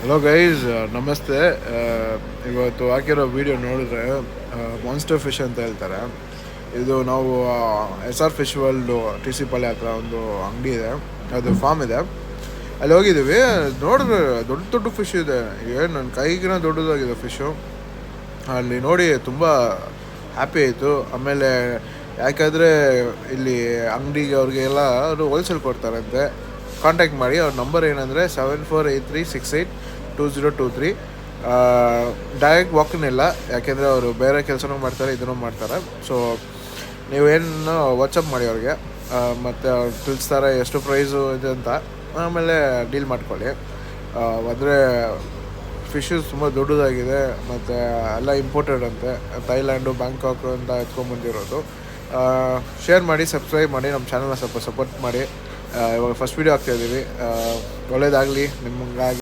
Hello guys, ನಮಸ್ತೆ. ಇವತ್ತು ಹಾಕಿರೋ ವಿಡಿಯೋ ನೋಡಿದ್ರೆ ಮಾನ್ಸ್ಟರ್ ಫಿಶ್ ಅಂತ ಹೇಳ್ತಾರೆ. ಇದು ನಾವು SR ಫಿಶ್ ವರ್ಲ್ಡ್ TC ಪಾಳ್ಯ ಹತ್ರ ಒಂದು ಅಂಗಡಿ ಇದೆ, ಅದು ಫಾರ್ಮ್ ಇದೆ, ಅಲ್ಲಿ ಹೋಗಿದ್ದೀವಿ. ನೋಡಿದ್ರೆ ದೊಡ್ಡ ದೊಡ್ಡ ಫಿಶ್ ಇದೆ, ಏನು ನನ್ನ ಕೈಗಿನ ದೊಡ್ಡದಾಗಿದೆ ಫಿಶು. ಅಲ್ಲಿ ನೋಡಿ ತುಂಬ ಹ್ಯಾಪಿ ಆಯಿತು. ಆಮೇಲೆ ಯಾಕೆಂದರೆ ಇಲ್ಲಿ ಅಂಗಡಿಗೆ ಅವ್ರಿಗೆಲ್ಲ ಅವರು ಹೋಲ್ಸೇಲ್ ಕೊಡ್ತಾರಂತೆ. ಕಾಂಟ್ಯಾಕ್ಟ್ ಮಾಡಿ. ಅವ್ರ ನಂಬರ್ ಏನಂದರೆ 7483682023. ಡೈರೆಕ್ಟ್ ವಾಕಿನ್ ಇಲ್ಲ, ಯಾಕೆಂದರೆ ಅವರು ಬೇರೆ ಕೆಲಸನೂ ಮಾಡ್ತಾರೆ, ಇದನ್ನು ಮಾಡ್ತಾರೆ. ಸೊ ನೀವೇನು ವಾಟ್ಸಪ್ ಮಾಡಿ ಅವ್ರಿಗೆ, ಮತ್ತು ಅವ್ರು ತಿಳಿಸ್ತಾರೆ ಎಷ್ಟು ಪ್ರೈಸು ಇದೆ ಅಂತ. ಆಮೇಲೆ ಡೀಲ್ ಮಾಡ್ಕೊಳ್ಳಿ. ಅಂದರೆ ಫಿಶಸ್ ತುಂಬ ದೊಡ್ಡದಾಗಿದೆ, ಮತ್ತು ಎಲ್ಲ ಇಂಪೋರ್ಟೆಡ್ ಅಂತೆ, ಥೈಲ್ಯಾಂಡು ಬ್ಯಾಂಕಾಕ್ ಅಂತ ಎತ್ಕೊಂಡ್ಬಂದಿರೋದು. ಶೇರ್ ಮಾಡಿ, ಸಬ್ಸ್ಕ್ರೈಬ್ ಮಾಡಿ, ನಮ್ಮ ಚಾನಲ್ನ ಸ್ವಲ್ಪ ಸಪೋರ್ಟ್ ಮಾಡಿ. ಇವಾಗ ಫಸ್ಟ್ ವೀಡಿಯೋ ಹಾಕ್ತಾಯಿದ್ದೀವಿ. ಒಳ್ಳೇದಾಗಲಿ ನಿಮಗಾಗಿ.